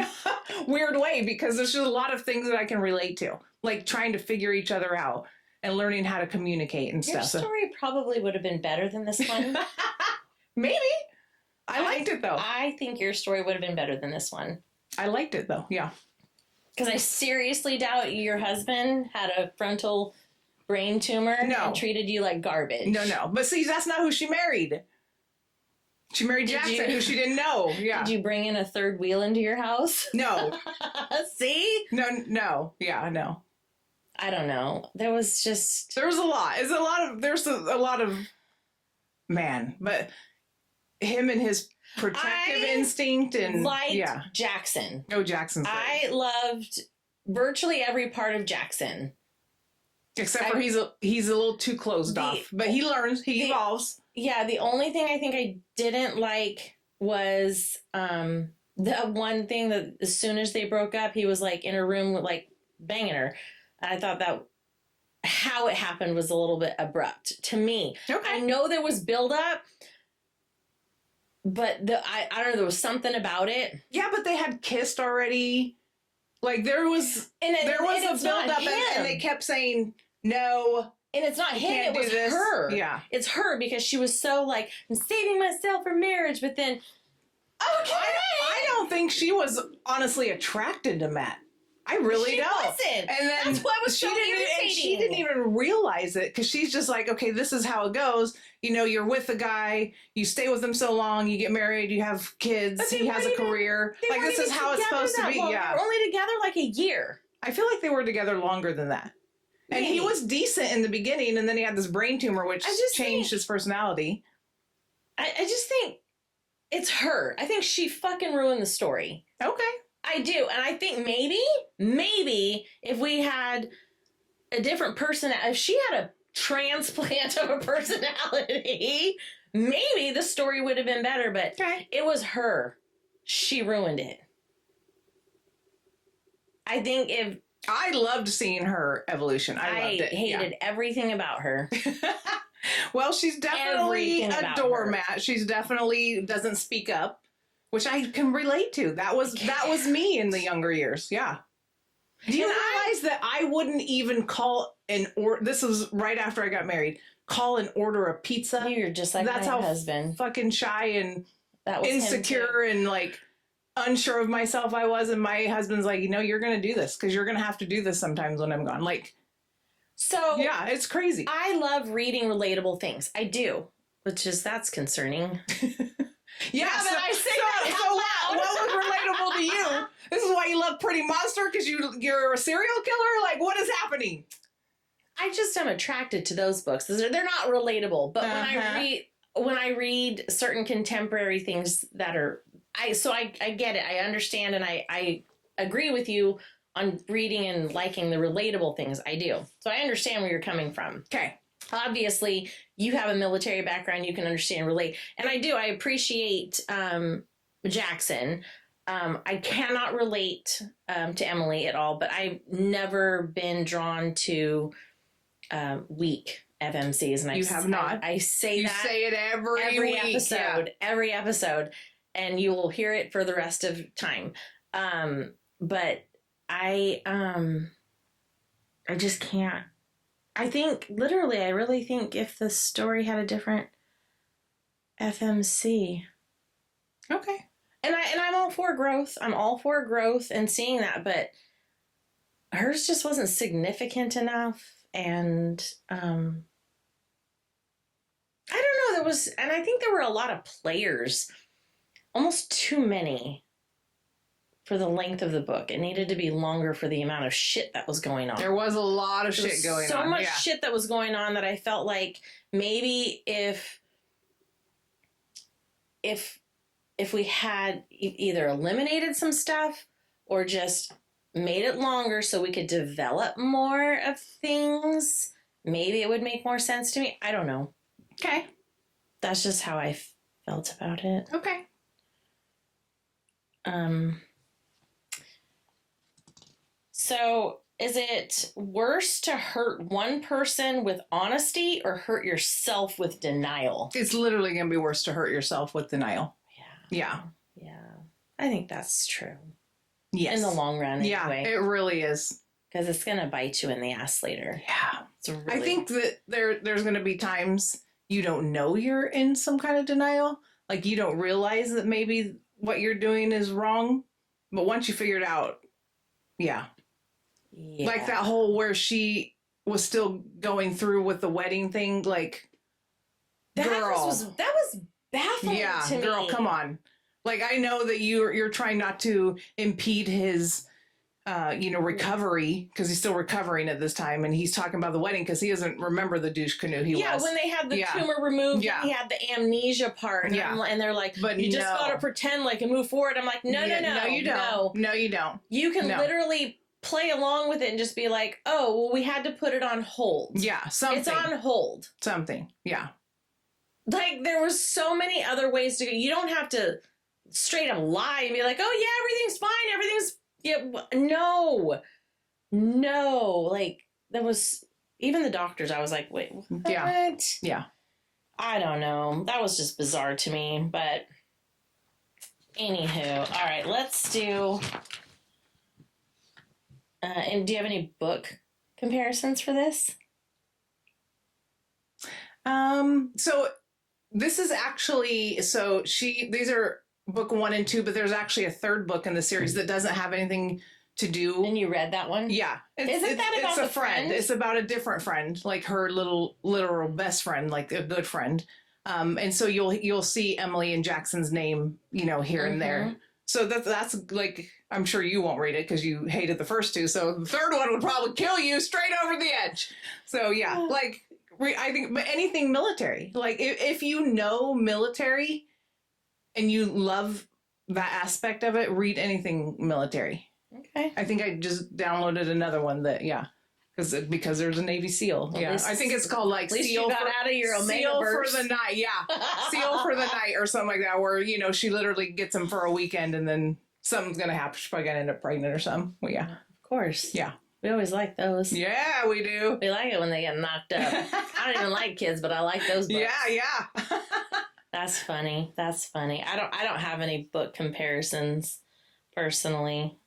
weird way, because there's just a lot of things that I can relate to, like trying to figure each other out and learning how to communicate and stuff. Your story probably would have been better than this one. Maybe. I liked it, though. I think your story would have been better than this one. I liked it, though. Yeah. Because I seriously doubt your husband had a frontal brain tumor and treated you like garbage. No. But see, that's not who she married. She married Jackson, who she didn't know. Yeah. Did you bring in a third wheel into your house? No. See? No. Yeah, no. I don't know. There was just... There's a lot. There's a lot of... Man, but... him and his protective instinct and liked Jackson. Oh, Jackson's great. I loved virtually every part of Jackson. Except for he's a little too closed off. But he learns. He evolves. Yeah, the only thing I think I didn't like was the one thing that as soon as they broke up, he was like in her room like banging her. I thought that how it happened was a little bit abrupt to me. Okay. I know there was buildup, but I don't know, there was something about it. Yeah, but they had kissed already. Like there was a buildup, and they kept saying no. And it's not him, it was her. Yeah. It's her because she was so like, I'm saving myself for marriage, but then, okay. I don't think she was honestly attracted to Matt. I really don't. She wasn't. And then that's what was so irritating. And she didn't even realize it because she's just like, okay, this is how it goes. You know, you're with a guy, you stay with him so long, you get married, you have kids, he has a career. Like this is how it's supposed to be. Long. Yeah. They were only together like a year. I feel like they were together longer than that. And he was decent in the beginning, and then he had this brain tumor, which changed his personality. I just think it's her. I think she fucking ruined the story. Okay. I do. And I think maybe if we had a different person, if she had a transplant of a personality, maybe the story would have been better, but it was her. She ruined it. I think if... I loved seeing her evolution. I loved it. Hated everything about her. Well, she's definitely a doormat. She's definitely doesn't speak up, which I can relate to. That was me in the younger years. Yeah. Do you realize that I wouldn't even call this was right after I got married, call and order a pizza? You're just like my husband. Fucking shy and that was insecure and like unsure of myself I was, and my husband's like, you know, you're gonna do this because you're gonna have to do this sometimes when I'm gone. Like, so yeah, it's crazy. I love reading relatable things. I do, that's concerning. Yeah, but I say that out loud. What was relatable to you? This is why you love Pretty Monster, because you're a serial killer. Like, what is happening? I just am attracted to those books. They're not relatable, but when I read certain contemporary things that are. I get it. I understand, and I agree with you on reading and liking the relatable things. I do. So I understand where you're coming from. Okay. Obviously, you have a military background. You can understand, relate. And I do. I appreciate Jackson. I cannot relate to Emily at all, but I've never been drawn to weak FMCs. And you have not. I say you that. You say it every week. Episode. Yeah. Every episode. And you will hear it for the rest of time. But I just can't. I really think if the story had a different FMC. Okay. And I'm all for growth. I'm all for growth and seeing that, but hers just wasn't significant enough. And I don't know, and I think there were a lot of players. Almost too many for the length of the book. It needed to be longer for the amount of shit that was going on. There was a lot of shit going on. So much shit that was going on that I felt like maybe if we had either eliminated some stuff or just made it longer so we could develop more of things, maybe it would make more sense to me. I don't know. Okay. That's just how I felt about it. Okay. So is it worse to hurt one person with honesty or hurt yourself with denial? It's literally going to be worse to hurt yourself with denial. Yeah. I think that's true. Yes. In the long run, anyway. Yeah, it really is. Because it's going to bite you in the ass later. Yeah. I think that there's going to be times you don't know you're in some kind of denial. Like you don't realize that maybe what you're doing is wrong. But once you figure it out, yeah. Like that whole where she was still going through with the wedding thing, like, that was baffling to me. Girl, come on. Like, I know that you're trying not to impede his, recovery, because he's still recovering at this time, and he's talking about the wedding because he doesn't remember the douche canoe he was. Yeah, when they had the tumor removed, and he had the amnesia part, and they're like, but you just gotta pretend like and move forward. I'm like, no, you don't. No, you don't. You can literally play along with it and just be like, oh, well, we had to put it on hold. Yeah, something. It's on hold. Something, yeah. Like, there was so many other ways to go. You don't have to straight up lie and be like, oh, yeah, everything's fine. Everything's, no. Like, there was, even the doctors, I was like, wait, what? Yeah. I don't know. That was just bizarre to me, but anywho. All right, let's do, and do you have any book comparisons for this? So this is actually, these are book 1 and 2, but there's actually a third book in the series that doesn't have anything to do. And you read that one? Yeah. Isn't that about it's a the friend? It's about a different friend, like her literal best friend, like a good friend. And so you'll see Emily and Jackson's name, here and there. So that's like, I'm sure you won't read it because you hated the first 2. So the third one would probably kill you straight over the edge. So yeah, like I think, but anything military, like if you know military and you love that aspect of it, read anything military. Okay. I think I just downloaded another one that, because there's a Navy SEAL. Well, I think it's called like Seal out of your Seal for the Night. Yeah. Seal for the Night or something like that, where, she literally gets him for a weekend and then something's going to happen. She's probably going to end up pregnant or something. Well, yeah. Of course. Yeah. We always like those. Yeah, we do. We like it when they get knocked up. I don't even like kids, but I like those books. Yeah. That's funny. I don't have any book comparisons personally.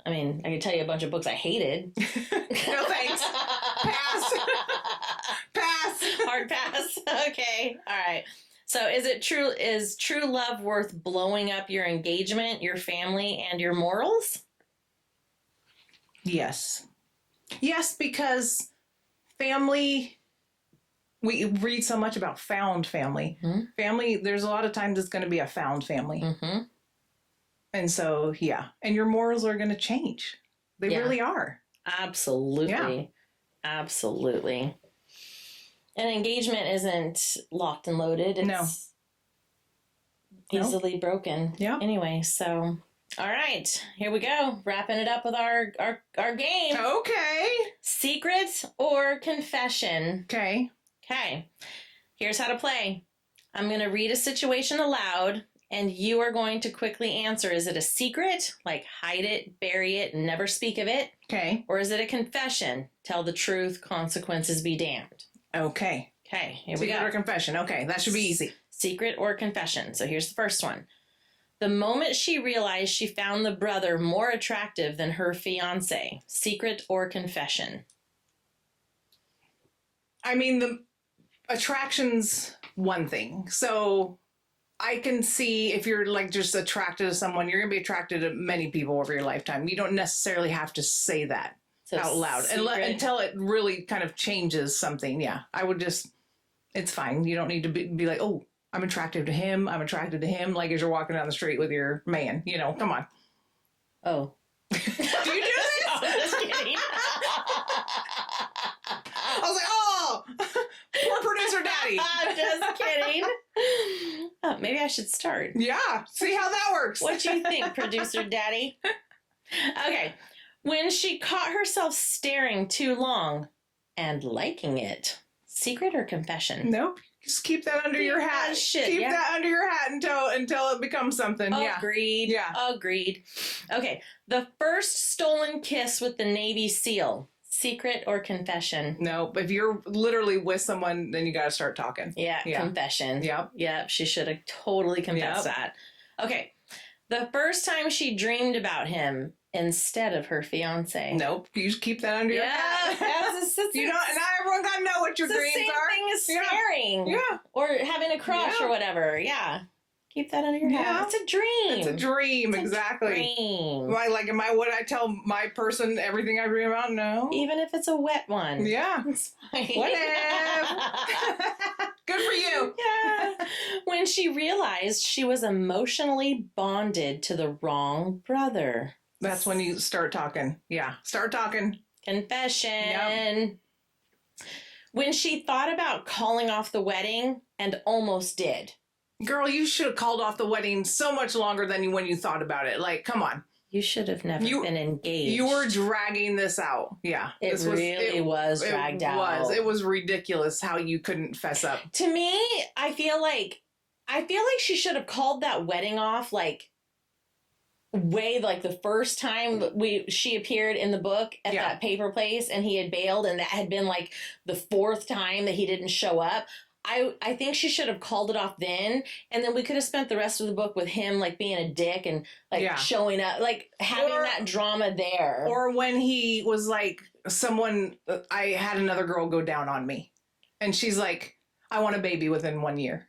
I mean, I can tell you a bunch of books I hated. No thanks. Pass. Pass. Hard pass. Okay. All right. So is true love worth blowing up your engagement, your family, and your morals? Yes. Yes, because family, we read so much about found family. Mm-hmm. Family, there's a lot of times it's going to be a found family. Mm-hmm. And so, yeah. And your morals are going to change. They really are. Absolutely. Yeah. Absolutely. And engagement isn't locked and loaded. It's easily broken. Yeah. Anyway, so, all right. Here we go. Wrapping it up with our game. Okay. Secret or confession? Okay. Okay. Here's how to play. I'm going to read a situation aloud. And you are going to quickly answer, is it a secret? Like hide it, bury it, and never speak of it? Okay. Or is it a confession? Tell the truth, consequences be damned. Okay. Okay, here we go. Secret or confession. Okay, that should be easy. Secret or confession. So here's the first one. The moment she realized she found the brother more attractive than her fiancé. Secret or confession? I mean, the attraction's one thing. So I can see if you're like just attracted to someone, you're going to be attracted to many people over your lifetime. You don't necessarily have to say that out loud until it really kind of changes something. Yeah, I would just, it's fine. You don't need to be like, oh, I'm attracted to him. I'm attracted to him. Like as you're walking down the street with your man, come on. Oh. Do you do this? I'm just kidding. I was like, oh, poor producer daddy. I'm just kidding. Oh, maybe I should start. Yeah, see how that works. What do you think, producer daddy? Okay. When she caught herself staring too long and liking it. Secret or confession? Nope. Just keep that under your hat. Keep that under your hat until it becomes something. Agreed. Yeah. Agreed. Okay. The first stolen kiss with the Navy SEAL. Secret or confession? Nope. If you're literally with someone, then you got to start talking. Yeah. Confession. Yep. She should have totally confessed that. Okay. The first time she dreamed about him instead of her fiancé. Nope. You just keep that under your hat. You don't. Not everyone got to know what your dreams are. The same thing as staring. Yeah. Or having a crush or whatever. Yeah. Keep that under your hat. It's a dream. It's a dream. Exactly. Dream. Would I tell my person everything I dream about? No. Even if it's a wet one. Yeah. It's fine. Whatever. Good for you. Yeah. When she realized she was emotionally bonded to the wrong brother. That's when you start talking. Yeah. Start talking. Confession. Yep. When she thought about calling off the wedding and almost did. Girl, you should have called off the wedding so much longer than when you thought about it. Like, come on. You should have never been engaged. You were dragging this out. Yeah. It really was dragged out. It was ridiculous how you couldn't fess up. To me, I feel like she should have called that wedding off like the first time she appeared in the book at that paper place and he had bailed, and that had been like the fourth time that he didn't show up. I think she should have called it off then, and then we could have spent the rest of the book with him like being a dick and like showing up, like having that drama there. Or when he was like, I had another girl go down on me, and she's like, I want a baby within 1 year,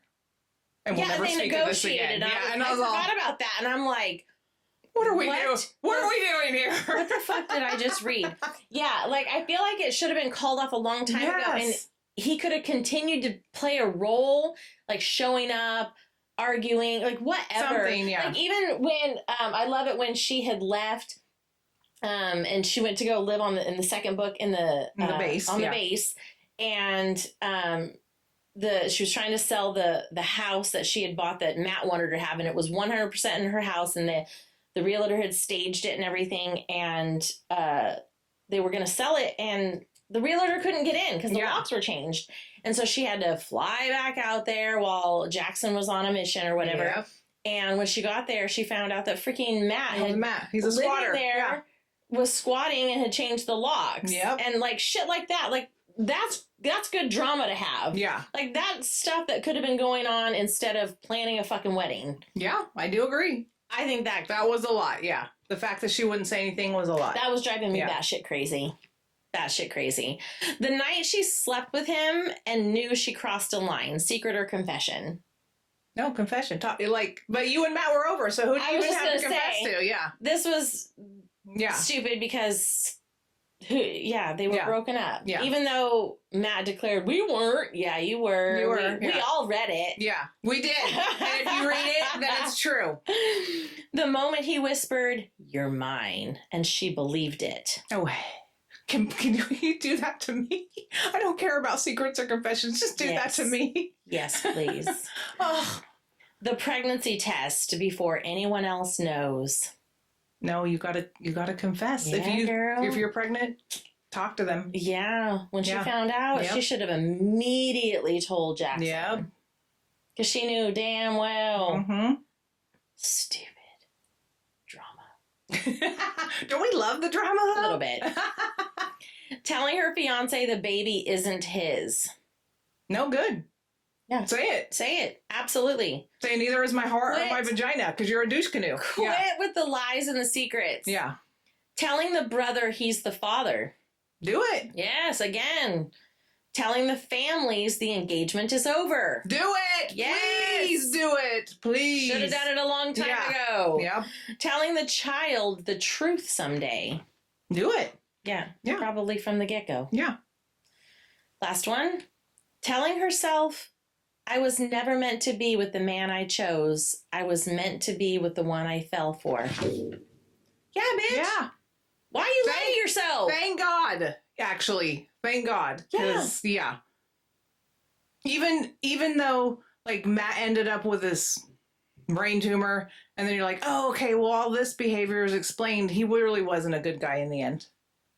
and we'll never speak of this again. And I forgot about that, and I'm like, what are we doing? What are we doing here? What the fuck did I just read? Yeah, like I feel like it should have been called off a long time ago, and he could have continued to play a role, like showing up, arguing, like whatever. Something, yeah. Like even when I love it when she had left, and she went to go live in the second book in the base, the base, and she was trying to sell the house that she had bought that Matt wanted her to have, and it was 100% in her house, and the realtor had staged it and everything, and they were going to sell it, and the realtor couldn't get in because the locks were changed. And so she had to fly back out there while Jackson was on a mission or whatever. Yep. And when she got there, she found out that freaking Matt, he's a squatter, there, was squatting and had changed the locks. Yep. And like shit like that. Like that's good drama to have. Yeah. Like that's stuff that could have been going on instead of planning a fucking wedding. Yeah, I do agree. I think that was a lot. Yeah. The fact that she wouldn't say anything was a lot. That was driving me batshit crazy. Batshit crazy. The night she slept with him and knew she crossed a line, secret or confession? No, confession. But you and Matt were over, so who do you even have to confess to? Yeah. This was stupid because they were broken up. Yeah. Even though Matt declared we weren't. Yeah, you were. You were. We all read it. Yeah, we did. And if you read it, then it's true. The moment he whispered, "You're mine," and she believed it. Oh, can you do that to me? I don't care about secrets or confessions. Just do that to me. Yes, please. The pregnancy test before anyone else knows. No, you gotta confess. Yeah, if you're pregnant, talk to them. Yeah. When she found out, she should have immediately told Jackson. Yeah. Because she knew damn well. Mm-hmm. Stupid drama. Don't we love the drama? A little bit. Telling her fiance the baby isn't his. No good. Yeah. Say it. Say it. Absolutely. Say neither is my heart or my vagina because you're a douche canoe. Quit with the lies and the secrets. Yeah. Telling the brother he's the father. Do it. Yes, again. Telling the families the engagement is over. Do it. Yes. Please do it. Please. Should have done it a long time ago. Yep. Telling the child the truth someday. Do it. Yeah. Probably from the get-go. Yeah. Last one. Telling herself, I was never meant to be with the man I chose. I was meant to be with the one I fell for. Yeah, bitch. Yeah. Why are you lying to yourself? Thank God. Actually, thank God. Yeah. Even though like Matt ended up with this brain tumor, and then you're like, oh, okay, well, all this behavior is explained. He really wasn't a good guy in the end.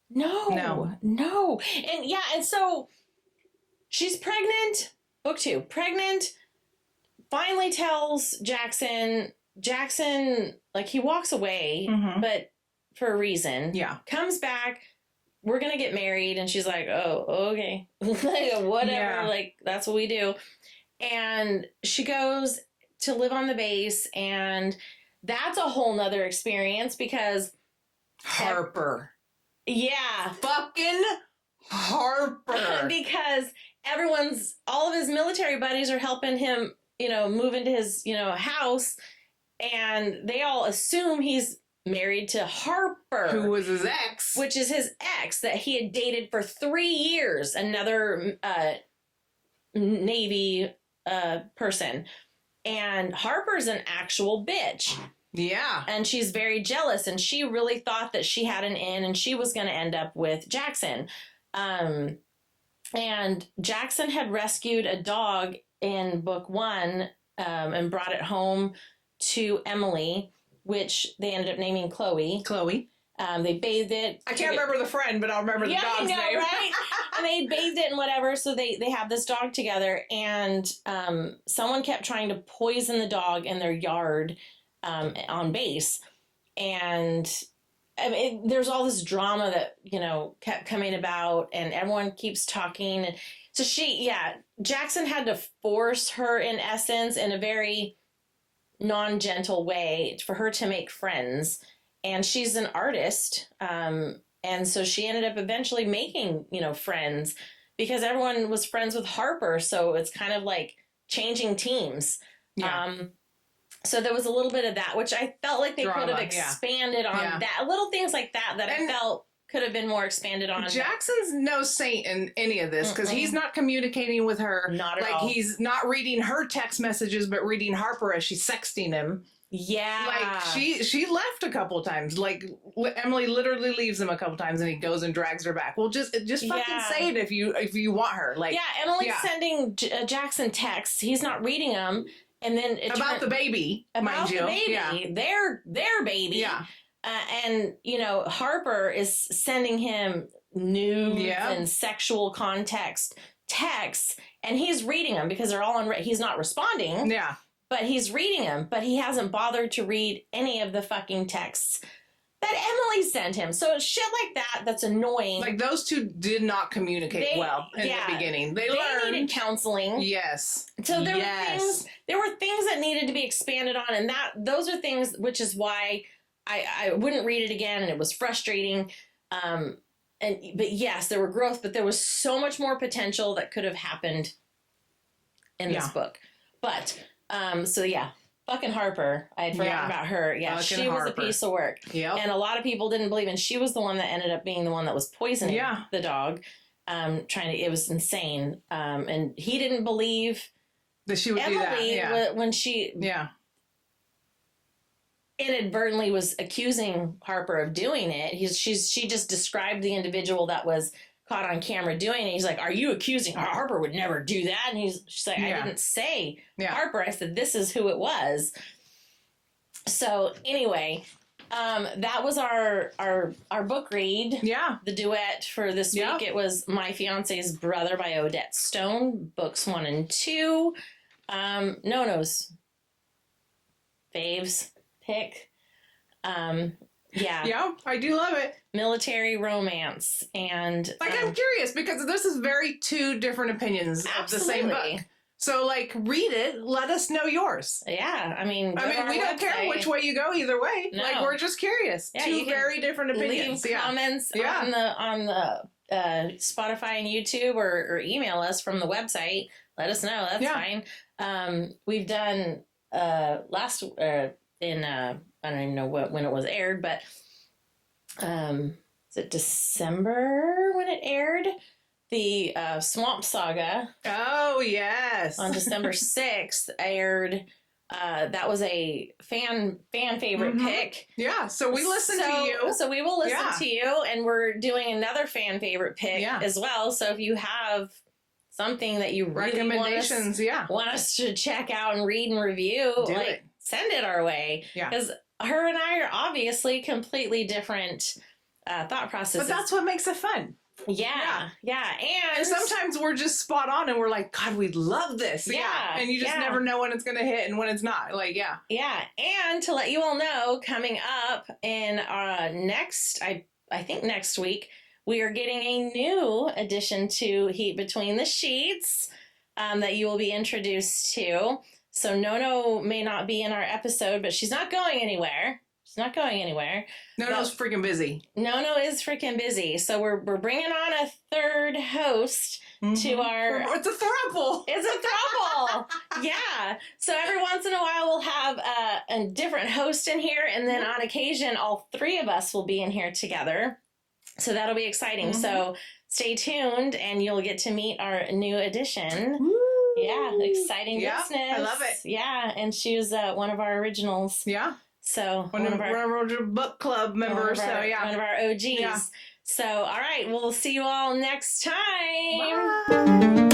No. And so she's pregnant. Book 2, pregnant, finally tells Jackson, like he walks away, but for a reason. Yeah. Comes back, we're going to get married. And she's like, oh, okay. Whatever. Like, that's what we do. And she goes to live on the base. And that's a whole nother experience because Harper. Yeah. Fucking Harper. Because all of his military buddies are helping him, move into his, house. And they all assume he's married to Harper. Who was his ex. Which is his ex that he had dated for 3 years. Another Navy person. And Harper's an actual bitch. Yeah. And she's very jealous. And she really thought that she had an in and she was going to end up with Jackson. And Jackson had rescued a dog in book 1 and brought it home to Emily. which they ended up naming Chloe. Chloe. They bathed it. I can't remember the friend, but I'll remember the dog's name. Right? And they bathed it and whatever, so they have this dog together, and someone kept trying to poison the dog in their yard on base. And I mean, there's all this drama that, kept coming about, and everyone keeps talking. And so Jackson had to force her, in essence, in a very non-gentle way for her to make friends. And she's an artist. And so she ended up eventually making, friends, because everyone was friends with Harper. So it's kind of like changing teams. Yeah. So there was a little bit of that, which I felt like they could have expanded on that. Little things like that I felt could have been more expanded on. Jackson's no saint in any of this, because he's not communicating with her. Not at all. He's not reading her text messages, but reading Harper as she's sexting him. Yeah. Like, she left a couple times. Like, Emily literally leaves him a couple times, and he goes and drags her back. Well, just fucking say it if you want her. Like, yeah, Emily's sending Jackson texts. He's not reading them. And then about the baby, mind you. About the baby. Yeah. Their baby. Yeah. And, Harper is sending him nudes and sexual context texts, and he's reading them because they're all he's not responding. Yeah. But he's reading them, but he hasn't bothered to read any of the fucking texts that Emily sent him. So shit like that's annoying. Like, those two did not communicate well in the beginning. They needed counseling. Yes. So there were things that needed to be expanded on, and those are things, which is why I wouldn't read it again, and it was frustrating. But yes, there were growth, but there was so much more potential that could have happened in this book. But fucking Harper. I had forgotten about her. Yeah, fucking she was a piece of work. Yep. And a lot of people didn't believe, and she was the one that ended up being the one that was poisoning the dog. It was insane. And he didn't believe that she would do that. When she inadvertently was accusing Harper of doing it. She just described the individual that was caught on camera doing it. He's like, "Are you accusing Harper? Would never do that." And she's like, "I didn't say Harper. I said this is who it was." So anyway, that was our book read. Yeah, the duet for this week. It was My Fiance's Brother by Odette Stone, books 1 and 2. No-No's faves pick. Yeah, I do love it. Military romance. And I'm curious, because this is very two different opinions of the same book. So, read it. Let us know yours. Yeah, I mean, we don't care which way you go either way. No. We're just curious. Yeah, two very different opinions. Leave comments on the Spotify and YouTube, or email us from the website. Let us know. That's fine. We've done I don't even know when it was aired, but is it December when it aired? The Swamp Saga. Oh, yes. On December 6th aired. That was a fan favorite pick. Yeah, so we listened to you. So we will listen to you, and we're doing another fan favorite pick as well. So if you have something that you really want us to check out and read and review, send it our way. Yeah. Because her and I are obviously completely different thought processes. But that's what makes it fun. Yeah. And sometimes we're just spot on, and we're like, God, we love this. Yeah. And you just never know when it's going to hit and when it's not. Yeah. And to let you all know, coming up in next week, we are getting a new addition to Heat Between the Sheets that you will be introduced to. So No-No may not be in our episode, but she's not going anywhere. No-No's freaking busy. No-No is freaking busy. So we're bringing on a third host to our... It's a throuple. It's a throuple. Yeah. So every once in a while we'll have a different host in here, and then on occasion all three of us will be in here together. So that'll be exciting. So stay tuned, and you'll get to meet our new addition. Woo. Yeah, exciting business. I love it. Yeah, and she was one of our originals. Yeah. So one of our book club members. One of our OGs. Yeah. So, all right, we'll see you all next time. Bye.